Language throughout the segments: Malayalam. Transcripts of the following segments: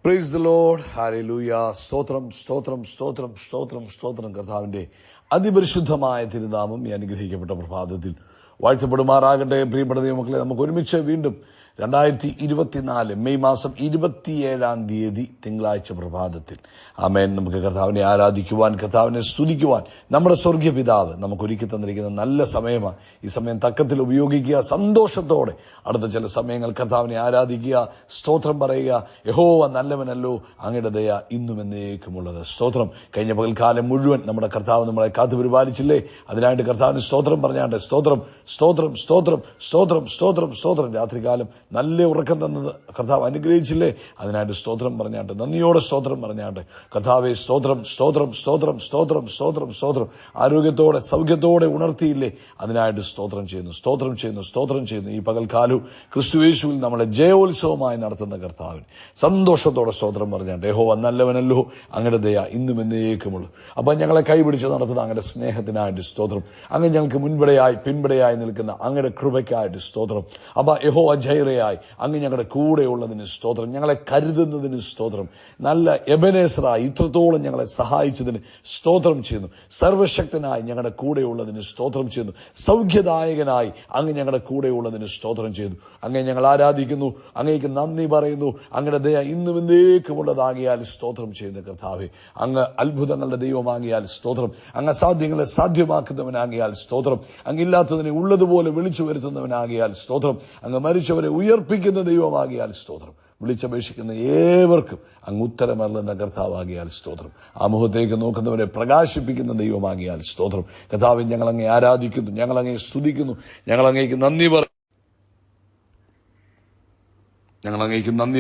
Praise the Lord, hallelujah. സ്തോത്രം സ്തോത്രം സ്തോത്രം സ്തോത്രം സ്തോത്രം. കർത്താവിന്റെ അതിപരിശുദ്ധമായ തിരുനാമം ഈ അനുഗ്രഹിക്കപ്പെട്ട പ്രഭാതത്തിൽ വാഴ്ത്തപ്പെടുമാറാകട്ടെ. പ്രിയപ്പെട്ട ദൈവമക്കളെ, നമുക്ക് ഒരുമിച്ച് വീണ്ടും 2024 മെയ് മാസം 27 തിങ്കളാഴ്ച പ്രഭാതത്തിൽ ആമേൻ നമുക്ക് കർത്താവിനെ ആരാധിക്കുവാൻ, കർത്താവിനെ സ്തുതിക്കുവാൻ നമ്മുടെ സ്വർഗീയ പിതാവ് നമുക്ക് ഒരുക്കി തന്നിരിക്കുന്ന നല്ല സമയമാണ്. ഈ സമയം തക്കത്തിൽ ഉപയോഗിക്കുക. സന്തോഷത്തോടെ അടുത്ത ചില സമയങ്ങൾ കർത്താവിനെ ആരാധിക്കുക, സ്തോത്രം പറയുക. യഹോവ നല്ലവനല്ലോ, അങ്ങയുടെ ദയ ഇന്നും എന്നേക്കുമുള്ളത്. സ്തോത്രം. കഴിഞ്ഞ പകൽക്കാലം മുഴുവൻ നമ്മുടെ കർത്താവ് നമ്മളെ കാത്തു പരിപാലിച്ചില്ലേ? അതിനായിട്ട് കർത്താവിന് സ്തോത്രം പറഞ്ഞാണ്ട് സ്തോത്രം സ്തോത്രം സ്തോത്രം സ്തോത്രം സ്തോത്രം സ്തോത്രം. രാത്രികാലം നല്ല ഉറക്കം തന്നത് കർത്താവ് അനുഗ്രഹിച്ചില്ലേ? അതിനായിട്ട് സ്തോത്രം പറഞ്ഞാട്ട്, നന്ദിയോടെ സ്തോത്രം പറഞ്ഞാട്ട്, കർത്താവെ സ്തോത്രം സ്തോത്രം സ്തോത്രം സ്തോത്രം സ്തോത്രം സ്തോത്രം. ആരോഗ്യത്തോടെ സൗഖ്യത്തോടെ ഉണർത്തിയില്ലേ? അതിനായിട്ട് സ്തോത്രം ചെയ്യുന്നു, സ്തോത്രം ചെയ്യുന്നു, സ്തോത്രം ചെയ്യുന്നു. ഈ പകൽക്കാലവും ക്രിസ്തുയേശുവിൽ നമ്മളെ ജയോത്സവമായി നടത്തുന്ന കർത്താവിന് സന്തോഷത്തോടെ സ്തോത്രം പറഞ്ഞാട്ട്, യഹോവ നല്ലവനല്ലോ, അങ്ങയുടെ ദയ ഇന്നും എന്നേക്കുമുള്ളൂ. അപ്പൊ ഞങ്ങളെ കൈപിടിച്ച് നടത്തുന്ന അങ്ങയുടെ സ്നേഹത്തിനായിട്ട് സ്തോത്രം. അങ്ങ് ഞങ്ങൾക്ക് മുൻപടെയായി പിൻപടെയായി നിൽക്കുന്ന അങ്ങയുടെ കൃപയ്ക്കായിട്ട് സ്തോത്രം. അപ്പൊ യഹോവ ജൈറയായി അങ്ങ് ഞങ്ങളുടെ കൂടെയുള്ളതിന് സ്തോത്രം. ഞങ്ങളെ കരുതുന്നതിന് സ്തോത്രം. നല്ല എബനേസറായി ഇത്രത്തോളം ഞങ്ങളെ സഹായിച്ചതിന് സ്തോത്രം ചെയ്യുന്നു. സർവശക്തനായി ഞങ്ങളുടെ കൂടെയുള്ളതിന് സ്തോത്രം ചെയ്യുന്നു. സൗഖ്യദായകനായി അങ്ങ് ഞങ്ങളുടെ കൂടെയുള്ളതിന് സ്തോത്രം ചെയ്യുന്നു. അങ്ങേ ഞങ്ങൾ ആരാധിക്കുന്നു, അങ്ങേക്ക് നന്ദി പറയുന്നു. അങ്ങയുടെ ദയ ഇന്നും എന്നേക്കുമുള്ളതാകിയാൽ സ്തോത്രം ചെയ്യുന്ന കർത്താവേ, അങ്ങ് അത്ഭുതങ്ങളുടെ ദൈവമാകിയാൽ സ്തോത്രം. അങ്ങ് അസാധ്യങ്ങളെ സാധ്യമാക്കുന്നവനാകിയാൽ സ്തോത്രം. അങ്ങില്ലാത്തതിനെ ഉള്ളതുപോലെ വിളിച്ചു വരുത്തുന്നവനാകിയാൽ സ്തോത്രം. അങ്ങ് മരിച്ചവരെ ഉയർപ്പിക്കുന്ന ദൈവമാകിയാൽ സ്തോത്രം. വിളിച്ചപേക്ഷിക്കുന്ന ഏവർക്കും അങ്ങ് ഉത്തരമരുളുന്ന കർത്താവാകിയാൽ സ്തോത്രം. ആ മുഖത്തേക്ക് നോക്കുന്നവരെ പ്രകാശിപ്പിക്കുന്ന ദൈവമാകിയാൽ സ്തോത്രം. കർത്താവെ, ഞങ്ങളങ്ങേ ആരാധിക്കുന്നു, ഞങ്ങളങ്ങേ സ്തുതിക്കുന്നു, ഞങ്ങളങ്ങേക്ക് നന്ദി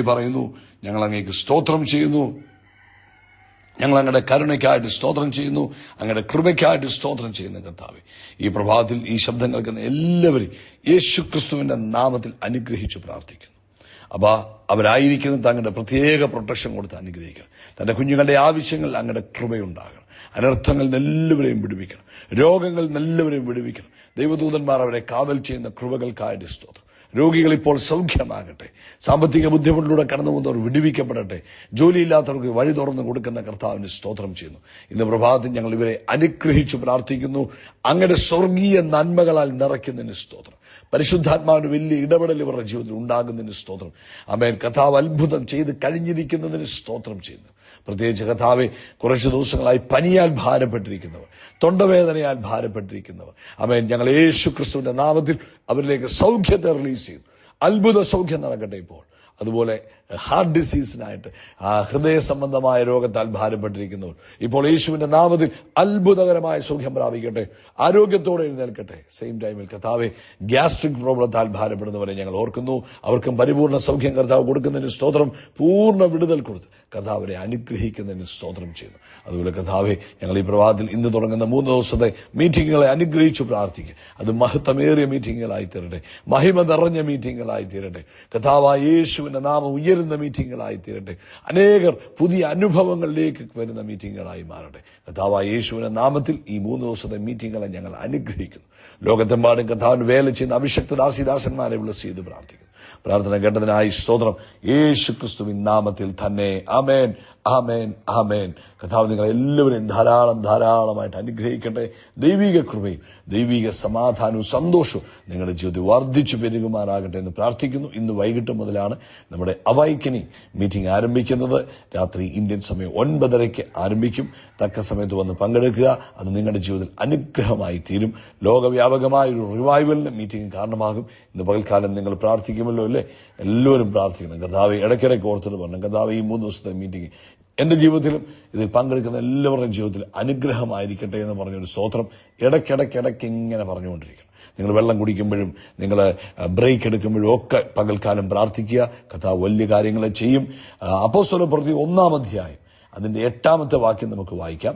പറയുന്നു, ഞങ്ങളങ്ങേക്ക് സ്തോത്രം ചെയ്യുന്നു. ഞങ്ങൾ അങ്ങയുടെ കരുണയ്ക്കായിട്ട് സ്തോത്രം ചെയ്യുന്നു, അങ്ങയുടെ കൃപയ്ക്കായിട്ട് സ്തോത്രം ചെയ്യുന്ന കർത്താവെ, ഈ പ്രഭാതത്തിൽ ഈ ശബ്ദം കേൾക്കുന്ന എല്ലാവരും യേശുക്രിസ്തുവിന്റെ നാമത്തിൽ അനുഗ്രഹിച്ചു പ്രാർത്ഥിക്കുന്നു. അപ്പൊ അവരായിരിക്കുന്ന തങ്ങളുടെ പ്രത്യേക പ്രൊട്ടക്ഷൻ കൊടുത്ത് അനുഗ്രഹിക്കണം. തന്റെ കുഞ്ഞുങ്ങളുടെ ആവശ്യങ്ങൾ അങ്ങയുടെ കൃപയുണ്ടാകണം. അനർത്ഥങ്ങളിൽ നിന്നെല്ലാവരെയും വിടുവിക്കണം. രോഗങ്ങളിൽ നിന്നെല്ലാവരെയും വിടുവിക്കണം. ദൈവദൂതന്മാർ അവരെ കാവൽ ചെയ്യുന്ന കൃപകൾക്കായിട്ട് സ്തോത്രം. രോഗികൾ ഇപ്പോൾ സൗഖ്യമാകട്ടെ. സാമ്പത്തിക ബുദ്ധിമുട്ടിലൂടെ കടന്നു പോകുന്നവർ വിടുവിക്കപ്പെടട്ടെ. ജോലിയില്ലാത്തവർക്ക് വഴി തുറന്നു കൊടുക്കുന്ന കർത്താവിന് സ്തോത്രം ചെയ്യുന്നു. ഇന്ന് പ്രഭാതത്തിൽ ഞങ്ങൾ ഇവരെ അനുഗ്രഹിച്ചു പ്രാർത്ഥിക്കുന്നു. അങ്ങയുടെ സ്വർഗീയ നന്മകളാൽ നിറയ്ക്കുന്നതിന് സ്തോത്രം. പരിശുദ്ധാത്മാവിന് വലിയ ഇടപെടൽ ഇവരുടെ ജീവിതത്തിൽ ഉണ്ടാകുന്നതിന് സ്തോത്രം. ആമേൻ. കർത്താവ് അത്ഭുതം ചെയ്ത് കഴിഞ്ഞിരിക്കുന്നതിന് സ്തോത്രം ചെയ്യുന്നു. പ്രത്യേകിച്ച് കർത്താവെ, കുറച്ചു ദിവസങ്ങളായി പനിയാൽ ഭാരപ്പെട്ടിരിക്കുന്നവർ, തൊണ്ടവേദനയാൽ ഭാരപ്പെട്ടിരിക്കുന്നവർ, ആമേൻ, ഞങ്ങൾ യേശു ക്രിസ്തുവിന്റെ നാമത്തിൽ അവരിലേക്ക് സൗഖ്യത്തെ റിലീസ് ചെയ്യുന്നു. അത്ഭുത സൗഖ്യം നടക്കട്ടെ ഇപ്പോൾ. അതുപോലെ ഹാർട്ട് ഡിസീസിനായിട്ട്, ഹൃദയ സംബന്ധമായ രോഗത്താൽ ഭാരപ്പെട്ടിരിക്കുന്നവർ ഇപ്പോൾ യേശുവിന്റെ നാമത്തിൽ അത്ഭുതകരമായ സൗഖ്യം പ്രാപിക്കട്ടെ. ആരോഗ്യത്തോടെ എഴുന്നേൽക്കട്ടെ. സെയിം ടൈമിൽ കർത്താവെ, ഗ്യാസ്ട്രിക് പ്രോബ്ലത്താൽ ഭാരപ്പെടുന്നവരെ ഞങ്ങൾ ഓർക്കുന്നു. അവർക്കും പരിപൂർണ്ണ സൗഖ്യം കർത്താവ് കൊടുക്കുന്നതിന് സ്തോത്രം. പൂർണ്ണ വിടുതൽ കൊടുത്ത് കർത്താവരെ അനുഗ്രഹിക്കുന്നതിന് സ്തോത്രം ചെയ്യുന്നു. അതുപോലെ കർത്താവെ, ഞങ്ങൾ ഈ പ്രഭാതത്തിൽ ഇന്ന് തുടങ്ങുന്ന 3 ദിവസത്തെ മീറ്റിങ്ങുകളെ അനുഗ്രഹിച്ചു പ്രാർത്ഥിക്കുക. അത് മഹത്വമേറിയ മീറ്റിങ്ങുകളായി തീരട്ടെ, മഹിമ നിറഞ്ഞ മീറ്റിങ്ങുകളായി തീരട്ടെ. കർത്താവായ യേശുവിന്റെ നാമം ഉയരുന്ന മീറ്റിങ്ങുകളായി തീരട്ടെ. അനേകർ പുതിയ അനുഭവങ്ങളിലേക്ക് വരുന്ന മീറ്റിങ്ങുകളായി മാറട്ടെ. കർത്താവായ യേശുവിന്റെ നാമത്തിൽ ഈ 3 ദിവസത്തെ മീറ്റിങ്ങുകളെ ഞങ്ങൾ അനുഗ്രഹിക്കുന്നു. ലോകത്തെമ്പാടും കർത്താവിന് വേല ചെയ്യുന്ന അഭിഷക്ത ദാസിദാസന്മാരെ വിളിച്ച് ചെയ്ത് പ്രാർത്ഥിക്കുന്നു. പ്രാർത്ഥന കേട്ടതിനായി സ്തോത്രം. യേശു ക്രിസ്തുവിൻ നാമത്തിൽ തന്നെ. ആമേൻ, ആമേൻ, ആമേൻ. കർത്താവ് നിങ്ങൾ എല്ലാവരെയും ധാരാളമായിട്ട് അനുഗ്രഹിക്കട്ടെ. ദൈവിക കൃപയും ദൈവിക സമാധാനവും സന്തോഷവും നിങ്ങളുടെ ജീവിതത്തിൽ വർദ്ധിച്ചു പെരുകുമാറാകട്ടെ എന്ന് പ്രാർത്ഥിക്കുന്നു. ഇന്ന് വൈകിട്ട് മുതലാണ് നമ്മുടെ അവൈക്കനിങ് മീറ്റിംഗ് ആരംഭിക്കുന്നത്. രാത്രി ഇന്ത്യൻ സമയം 9:30 ആരംഭിക്കും. തക്ക സമയത്ത് വന്ന് പങ്കെടുക്കുക. അത് നിങ്ങളുടെ ജീവിതത്തിൽ അനുഗ്രഹമായി തീരും. ലോകവ്യാപകമായ ഒരു റിവൈവലിന് മീറ്റിംഗ് കാരണമാകും. ഇന്ന് പകൽക്കാലം നിങ്ങൾ പ്രാർത്ഥിക്കുമല്ലോ അല്ലേ? എല്ലാവരും പ്രാർത്ഥിക്കണം. കർത്താവ് ഇടയ്ക്കിടയ്ക്ക് ഓർത്തിട്ട് പറഞ്ഞു, കർത്താവ് ഈ 3 ദിവസത്തെ മീറ്റിംഗ് എന്റെ ജീവിതത്തിലും ഇതിൽ പങ്കെടുക്കുന്ന എല്ലാവരുടെയും ജീവിതത്തിൽ അനുഗ്രഹമായിരിക്കട്ടെ എന്ന് പറഞ്ഞൊരു സ്തോത്രം ഇടയ്ക്കിടയ്ക്ക് ഇങ്ങനെ പറഞ്ഞുകൊണ്ടിരിക്കണം. നിങ്ങൾ വെള്ളം കുടിക്കുമ്പോഴും, നിങ്ങൾ ബ്രേക്ക് എടുക്കുമ്പോഴും ഒക്കെ പകൽക്കാലം പ്രാർത്ഥിക്കുക. കർത്താവ് വലിയ കാര്യങ്ങളെ ചെയ്യും. അപ്പോസ്തലപ്രവൃത്തി 1-ാം അധ്യായം അതിന്റെ 8-ാമത്തെ വാക്യം നമുക്ക് വായിക്കാം.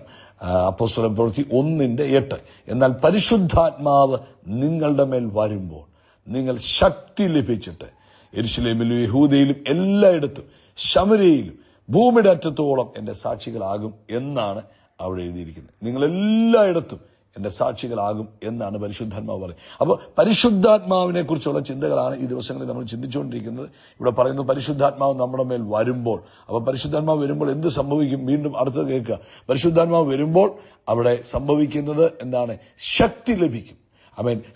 അപ്പോസ്തലപ്രവൃത്തി 1:8. എന്നാൽ പരിശുദ്ധാത്മാവ് നിങ്ങളുടെ മേൽ വരുമ്പോൾ നിങ്ങൾ ശക്തി ലഭിച്ചിട്ട് യെരൂശലേമിലും യഹൂദയിലും എല്ലായിടത്തും ശമര്യയിലും ഭൂമിയുടെ അറ്റത്തോളം എന്റെ സാക്ഷികളാകും എന്നാണ് അവിടെ എഴുതിയിരിക്കുന്നത്. നിങ്ങൾ എല്ലായിടത്തും എന്റെ സാക്ഷികളാകും എന്നാണ് പരിശുദ്ധാത്മാവ് പറയുന്നത്. അപ്പോൾ പരിശുദ്ധാത്മാവിനെ കുറിച്ചുള്ള ചിന്തകളാണ് ഈ ദിവസങ്ങളിൽ നമ്മൾ ചിന്തിച്ചുകൊണ്ടിരിക്കുന്നത്. ഇവിടെ പറയുന്നു പരിശുദ്ധാത്മാവ് നമ്മുടെ മേൽ വരുമ്പോൾ. അപ്പോൾ പരിശുദ്ധാത്മാവ് വരുമ്പോൾ എന്ത് സംഭവിക്കും? വീണ്ടും അടുത്തത് കേൾക്കുക. പരിശുദ്ധാത്മാവ് വരുമ്പോൾ അവിടെ സംഭവിക്കുന്നത് എന്താണ്? ശക്തി ലഭിക്കും.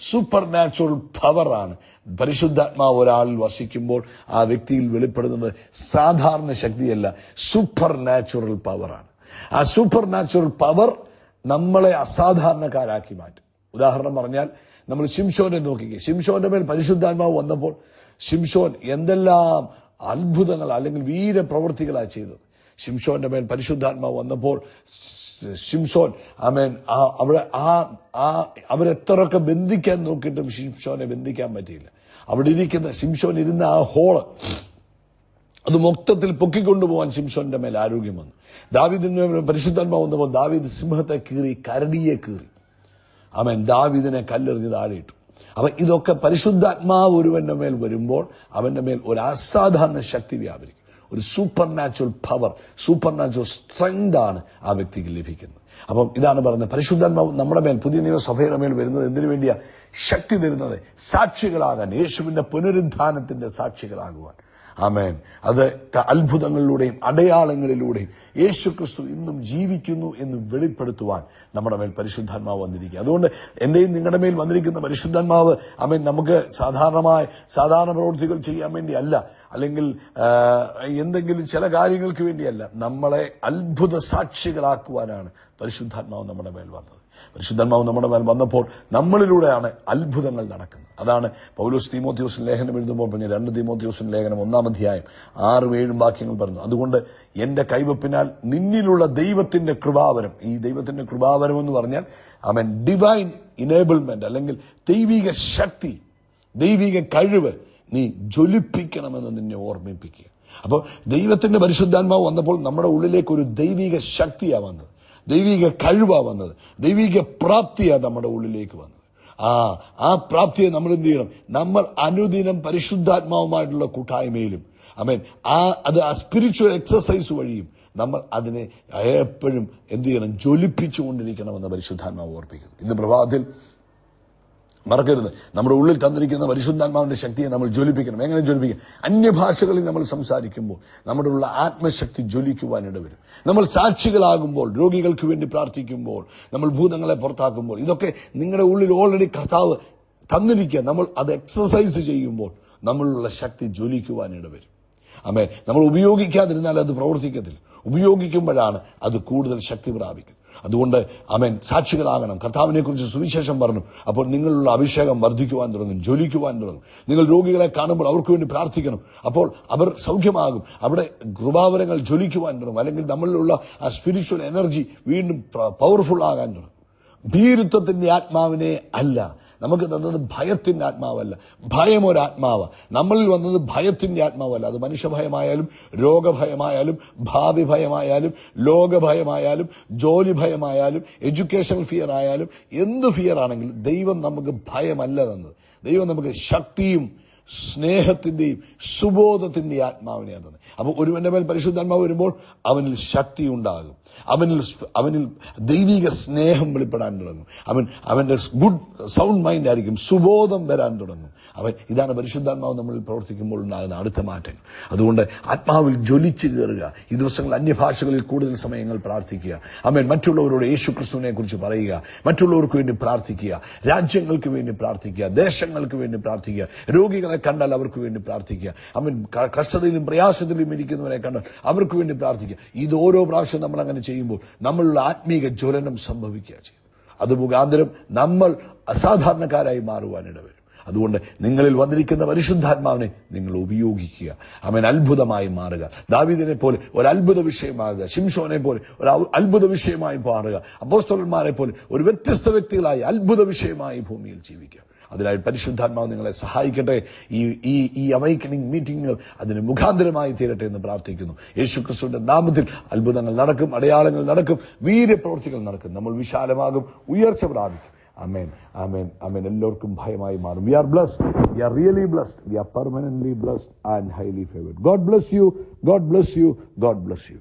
സൂപ്പർ നാച്ചുറൽ പവറാണ്. പരിശുദ്ധാത്മാവ് ഒരാളിൽ വസിക്കുമ്പോൾ ആ വ്യക്തിയിൽ വെളിപ്പെടുന്നത് സാധാരണ ശക്തിയല്ല, സൂപ്പർ നാച്ചുറൽ പവറാണ്. ആ സൂപ്പർ നാച്ചുറൽ പവർ നമ്മളെ അസാധാരണക്കാരാക്കി മാറ്റും. ഉദാഹരണം പറഞ്ഞാൽ നമ്മൾ ശിംശോനെ നോക്കിക്കേ. ശിംശോന്റെ മേൽ പരിശുദ്ധാത്മാവ് വന്നപ്പോൾ ശിംശോൻ എന്തെല്ലാം അത്ഭുതങ്ങൾ അല്ലെങ്കിൽ വീരപ്രവൃത്തികളാണ് ചെയ്തത്. ശിംശോന്റെ മേൽ പരിശുദ്ധാത്മാവ് വന്നപ്പോൾ ശിംശോൻ അവരെത്രയൊക്കെ ബന്ധിക്കാൻ നോക്കിയിട്ടും ശിംശോനെ ബന്ധിക്കാൻ പറ്റിയില്ല. അവിടെ ഇരിക്കുന്ന ശിംശോൻ ഇരുന്ന ആ ഹോള് അത് മൊത്തത്തിൽ പൊക്കിക്കൊണ്ടുപോകാൻ ശിംശോന്റെ മേൽ ആരോഗ്യം വന്നു. ദാവീദിന്റെ മേൽ പരിശുദ്ധാത്മാവ് വന്നപ്പോൾ ദാവീദ് സിംഹത്തെ കീറി, കരടിയെ കീറി. ദാവീദിനെ കല്ലെറിഞ്ഞ് താഴെയിട്ടു. അപ്പൊ ഇതൊക്കെ പരിശുദ്ധാത്മാവ് ഒരുവന്റെ മേൽ വരുമ്പോൾ അവന്റെ മേൽ ഒരു അസാധാരണ ശക്തി വ്യാപരിക്കും. ഒരു super natural power, super natural strength ആണ് ആ വ്യക്തിക്ക് ലഭിക്കുന്നത്. അപ്പം ഇതാണ് പറയുന്നത്, പരിശുദ്ധാത്മാവ് നമ്മുടെ മേൽ, പുതിയ നിയമസഭയുടെ മേൽ വരുന്നത് എന്തിനു വേണ്ടിയാ? ശക്തി തരുന്നത് സാക്ഷികളാകാൻ, യേശുവിന്റെ പുനരുദ്ധാനത്തിന്റെ സാക്ഷികളാകുവാൻ. ആമേൻ. അത് അത്ഭുതങ്ങളിലൂടെയും അടയാളങ്ങളിലൂടെയും യേശുക്രിസ്തു ഇന്നും ജീവിക്കുന്നു എന്ന് വെളിപ്പെടുത്തുവാൻ നമ്മുടെ മേൽ പരിശുദ്ധാത്മാവ് വന്നിരിക്കുക. അതുകൊണ്ട് എന്റെയും നിങ്ങളുടെ മേൽ വന്നിരിക്കുന്ന പരിശുദ്ധാത്മാവ് നമുക്ക് സാധാരണ പ്രവൃത്തികൾ ചെയ്യാൻ വേണ്ടിയല്ല, അല്ലെങ്കിൽ എന്തെങ്കിലും ചില കാര്യങ്ങൾക്ക് വേണ്ടിയല്ല, നമ്മളെ അത്ഭുത സാക്ഷികളാക്കുവാനാണ് പരിശുദ്ധാത്മാവ് നമ്മുടെ മേൽ വന്നത്. പരിശുദ്ധാത്മാവ് നമ്മുടെ മേൽ വന്നപ്പോൾ നമ്മളിലൂടെയാണ് അത്ഭുതങ്ങൾ നടക്കുന്നത്. അതാണ് പൗലോസ് തീമോഥെയോസിന് ലേഖനം എഴുതുമ്പോൾ പറഞ്ഞ 2 തീമോഥെയോസിന് ലേഖനം 1-ാം അധ്യായം 6-7 വാക്യങ്ങൾ പറഞ്ഞു. അതുകൊണ്ട് എന്റെ കൈവപ്പിനാൽ നിന്നിലുള്ള ദൈവത്തിന്റെ കൃപാവരം, ഈ ദൈവത്തിന്റെ കൃപാവരം എന്ന് പറഞ്ഞാൽ ഡിവൈൻ ഇനേബിൾമെന്റ് അല്ലെങ്കിൽ ദൈവിക ശക്തി, ദൈവിക കഴിവ് നീ ജ്വലിപ്പിക്കണമെന്ന് നിന്നെ ഓർമ്മിപ്പിക്കുക. അപ്പോൾ ദൈവത്തിന്റെ പരിശുദ്ധാത്മാവ് വന്നപ്പോൾ നമ്മുടെ ഉള്ളിലേക്ക് ഒരു ദൈവിക ശക്തിയാ വന്നത്, ദൈവിക കഴിവാ വന്നത്, ദൈവിക പ്രാപ്തിയാ നമ്മുടെ ഉള്ളിലേക്ക് വന്നത്. ആ പ്രാപ്തിയെ നമ്മൾ എന്ത് ചെയ്യണം? നമ്മൾ അനുദിനം പരിശുദ്ധാത്മാവുമായിട്ടുള്ള കൂട്ടായ്മയിലും അത് ആ സ്പിരിച്വൽ എക്സസൈസ് വഴിയും നമ്മൾ അതിനെ എപ്പോഴും എന്ത് ചെയ്യണം? ജ്വലിപ്പിച്ചുകൊണ്ടിരിക്കണമെന്ന് പരിശുദ്ധാത്മാവ് ഓർപ്പിക്കുന്നു. ഇന്ന് പ്രഭാതത്തിൽ മറക്കരുത്, നമ്മുടെ ഉള്ളിൽ തന്നിരിക്കുന്ന പരിശുദ്ധാത്മാവിന്റെ ശക്തിയെ നമ്മൾ ജ്വലിപ്പിക്കണം. എങ്ങനെ ജ്വലിപ്പിക്കും? അന്യഭാഷകളിൽ നമ്മൾ സംസാരിക്കുമ്പോൾ നമ്മുടെ ഉള്ള ആത്മശക്തി ജ്വലിക്കുവാനിട വരും. നമ്മൾ സാക്ഷികളാകുമ്പോൾ, രോഗികൾക്ക് വേണ്ടി പ്രാർത്ഥിക്കുമ്പോൾ, നമ്മൾ ഭൂതങ്ങളെ പുറത്താക്കുമ്പോൾ, ഇതൊക്കെ നിങ്ങളുടെ ഉള്ളിൽ ഓൾറെഡി കർത്താവ് തന്നിരിക്കുക. നമ്മൾ അത് എക്സസൈസ് ചെയ്യുമ്പോൾ നമ്മളുള്ള ശക്തി ജ്വലിക്കുവാനിട വരും. നമ്മൾ ഉപയോഗിക്കാതിരുന്നാൽ അത് പ്രവർത്തിക്കത്തില്ല. ഉപയോഗിക്കുമ്പോഴാണ് അത് കൂടുതൽ ശക്തി പ്രാപിക്കുന്നത്. അതുകൊണ്ട് സാക്ഷികളാകണം. കർത്താവിനെ കുറിച്ച് സുവിശേഷം പറഞ്ഞു. അപ്പോൾ നിങ്ങളുള്ള അഭിഷേകം വർദ്ധിക്കുവാൻ തുടങ്ങും, ജ്വലിക്കുവാൻ തുടങ്ങും. നിങ്ങൾ രോഗികളെ കാണുമ്പോൾ അവർക്ക് വേണ്ടി പ്രാർത്ഥിക്കണം. അപ്പോൾ അവർ സൗഖ്യമാകും. അവിടെ കൃപാവരങ്ങൾ ജ്വലിക്കുവാൻ തുടങ്ങും. അല്ലെങ്കിൽ നമ്മളിലുള്ള ആ സ്പിരിച്വൽ എനർജി വീണ്ടും പവർഫുൾ ആകാൻ തുടങ്ങും. ഭീരുത്വത്തിന്റെ ആത്മാവിനെ അല്ല നമുക്ക് തന്നത്, ഭയത്തിന്റെ ആത്മാവല്ല. ഭയം ഒരാത്മാവ്. നമ്മളിൽ വന്നത് ഭയത്തിന്റെ ആത്മാവല്ല. അത് മനുഷ്യഭയമായാലും രോഗഭയമായാലും ഭാവി ഭയമായാലും ലോകഭയമായാലും ജോലി ഭയമായാലും എഡ്യൂക്കേഷണൽ ഫിയർ ആയാലും എന്ത് ഫിയർ ആണെങ്കിലും ദൈവം നമുക്ക് ഭയമല്ല തന്നത്. ദൈവം നമുക്ക് ശക്തിയും സ്നേഹത്തിന്റെയും സുബോധത്തിന്റെയും ആത്മാവിനെ തന്നത്. അപ്പൊ ഒരുവന്റെ മേൽ പരിശുദ്ധാത്മാവ് വരുമ്പോൾ അവനിൽ ശക്തി ഉണ്ടാകും. അവനിൽ ദൈവിക സ്നേഹം വെളിപ്പെടാൻ തുടങ്ങും. അവന്റെ ഗുഡ് സൗണ്ട് മൈൻഡ് ആയിരിക്കും. സുബോധം വരാൻ തുടങ്ങും. ഇതാണ് പരിശുദ്ധാത്മാവ് നമ്മളിൽ പ്രവർത്തിക്കുമ്പോൾ ഉണ്ടാകുന്ന അടുത്ത മാറ്റങ്ങൾ. അതുകൊണ്ട് ആത്മാവിൽ ജ്വലിച്ചു കയറുക. ഈ ദിവസങ്ങളിൽ അന്യഭാഷകളിൽ കൂടുതൽ സമയങ്ങൾ പ്രാർത്ഥിക്കുക. മറ്റുള്ളവരോട് യേശുക്രിസ്തുവിനെ കുറിച്ച് പറയുക. മറ്റുള്ളവർക്ക് വേണ്ടി പ്രാർത്ഥിക്കുക. രാജ്യങ്ങൾക്ക് വേണ്ടി പ്രാർത്ഥിക്കുക. ദേശങ്ങൾക്ക് വേണ്ടി പ്രാർത്ഥിക്കുക. രോഗികളെ കണ്ടാൽ അവർക്ക് വേണ്ടി പ്രാർത്ഥിക്കുക. കഷ്ടതയിലും പ്രയാസത്തിലും ഇരിക്കുന്നവരെ കണ്ടാൽ അവർക്ക് വേണ്ടി പ്രാർത്ഥിക്കുക. ഇത് ഓരോ പ്രാവശ്യം നമ്മൾ അങ്ങനെ ചെയ്യുമ്പോൾ നമ്മളുള്ള ആത്മീക ജ്വലനം സംഭവിക്കുക ചെയ്യും. അത് മുഖാന്തരം നമ്മൾ അസാധാരണക്കാരായി മാറുവാനിടവരും. അതുകൊണ്ട് നിങ്ങളിൽ വന്നിരിക്കുന്ന പരിശുദ്ധാത്മാവിനെ നിങ്ങൾ ഉപയോഗിക്കുക. അത്ഭുതമായി മാറുക. ദാവീദിനെ പോലെ ഒരു അത്ഭുത വിഷയമാകുക. ശിംശോനെ പോലെ ഒരു അത്ഭുത വിഷയമായി മാറുക. അപ്പോസ്തലന്മാരെ പോലെ ഒരു വ്യത്യസ്ത വ്യക്തികളായി അത്ഭുത വിഷയമായി ഭൂമിയിൽ ജീവിക്കുക. അതിനായി പരിശുദ്ധാത്മാവ് നിങ്ങളെ സഹായിക്കട്ടെ. ഈ അവൈക്കനിങ് മീറ്റിംഗുകൾ അതിന് മുഖാന്തരമായി തീരട്ടെ എന്ന് പ്രാർത്ഥിക്കുന്നു. യേശുക്രിസ്തുവിന്റെ നാമത്തിൽ അത്ഭുതങ്ങൾ നടക്കും, അടയാളങ്ങൾ നടക്കും, വീര്യപ്രവൃത്തികൾ നടക്കും. നമ്മൾ വിശാലമാകും, ഉയർച്ച പ്രാപിക്കും. Amen. Amen. Amen. എല്ലാവർക്കും ഭയമായി മാറും. We are blessed. We are really blessed. We are permanently blessed and highly favored. God bless you. God bless you. God bless you.